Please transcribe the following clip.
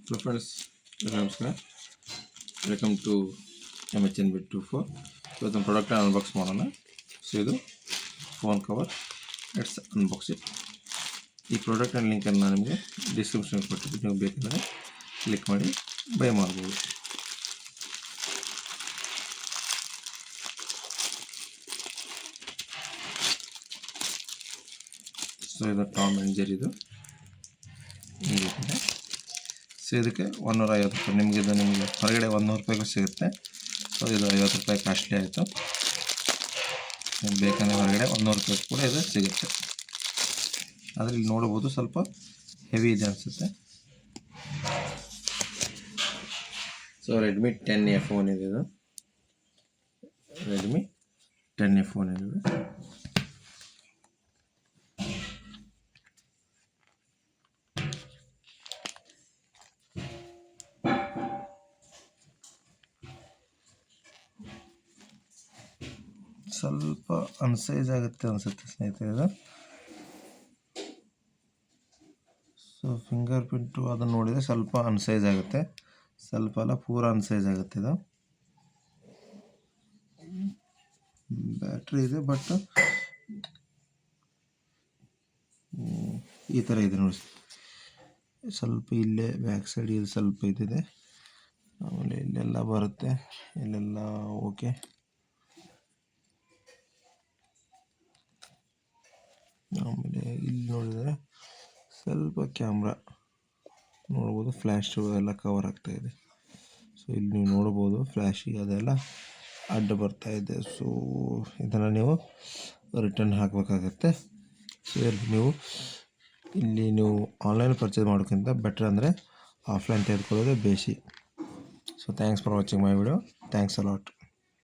Hello friends, ನಮಸ್ಕಾರ. Welcome to MHN Bit 24. ಇವತ್ತು product unbox ಮಾಡೋಣ. ಸೊ ಇದು phone cover. Let's unbox it. ಈ ಪ್ರಾಡಕ್ಟ್ ಲಿಂಕನ್ನು ನಾನು ನಿಮಗೆ ಡಿಸ್ಕ್ರಿಪ್ಷನ್ ಕೊಟ್ಟಿದ್ದು, ನೀವು ಬೇಕಂದರೆ ಕ್ಲಿಕ್ ಮಾಡಿ ಬೈ ಮಾಡ್ಬೋದು. ಸೊ ಇದು ಟಾಮ್ ಆ್ಯಂಡ್ ಜೆರಿದು. ಸೊ ಇದಕ್ಕೆ 150 ರೂಪಾಯಿ. ನಿಮಗೆ ಹೊರಗಡೆ 100 ರೂಪಾಯಿಗೂ ಸಿಗುತ್ತೆ. ಸೊ ಇದು 50 ರೂಪಾಯಿ ಕಾಸ್ಟ್ಲಿ ಆಯಿತು. ಬೇಕಂದರೆ ಹೊರಗಡೆ 100 ರೂಪಾಯಿ ಕೂಡ ಇದು ಸಿಗುತ್ತೆ. ಆದರೆ ಇಲ್ಲಿ ನೋಡ್ಬೋದು ಸ್ವಲ್ಪ ಹೆವಿ ಇದೆ ಅನಿಸುತ್ತೆ. ಸೊ ರೆಡ್ಮಿ 10A ಫೋನ್ ಇದೆ ಇದು. ರೆಡ್ಮಿ 10A ಫೋನ್ ಇದೆ. ಸ್ವಲ್ಪ ಅನ್ಸೈಜ್ ಆಗುತ್ತೆ ಅನಿಸುತ್ತೆ ಸ್ನೇಹಿತರೆ ಇದು. ಸೊ ಫಿಂಗರ್ ಪ್ರಿಂಟು ಅದನ್ನು ನೋಡಿದರೆ ಸ್ವಲ್ಪ ಅನ್ಸೈಜ್ ಆಗುತ್ತೆ, ಸ್ವಲ್ಪ ಅಲ್ಲ ಪೂರ ಅನ್ಸೈಜ್ ಆಗುತ್ತೆ ಇದು. ಬ್ಯಾಟ್ರಿ ಇದೆ, ಬಟ್ ಈ ಥರ ಇದೆ ನೋಡಿ. ಸ್ವಲ್ಪ ಇಲ್ಲೇ ಬ್ಯಾಕ್ ಸೈಡ್ ಇದು ಸ್ವಲ್ಪ ಇದಿದೆ, ಆಮೇಲೆ ಇಲ್ಲೆಲ್ಲ ಬರುತ್ತೆ, ಇಲ್ಲೆಲ್ಲ ಓಕೆ. ಆಮೇಲೆ ಇಲ್ಲಿ ನೋಡಿದರೆ ಸ್ವಲ್ಪ ಕ್ಯಾಮ್ರಾ ನೋಡ್ಬೋದು, ಫ್ಲ್ಯಾಶ್ ಎಲ್ಲ ಕವರ್ ಆಗ್ತಾ ಇದೆ. ಸೊ ಇಲ್ಲಿ ನೀವು ನೋಡ್ಬೋದು ಫ್ಲ್ಯಾಶಿಗೆ ಅದೆಲ್ಲ ಅಡ್ಡ ಬರ್ತಾ ಇದೆ. ಸೊ ಇದನ್ನು ನೀವು ರಿಟರ್ನ್ ಹಾಕಬೇಕಾಗತ್ತೆ. ಸೊ ಇಲ್ಲಿ ನೀವು ಆನ್ಲೈನ್ ಪರ್ಚೇಸ್ ಮಾಡೋಕ್ಕಿಂತ ಬೆಟರ್ ಅಂದರೆ ಆಫ್ಲೈನ್ ತೆಗೆದುಕೊಳ್ಳೋದೇ ಬೇಸಿ. So thanks for watching my video. Thanks a lot.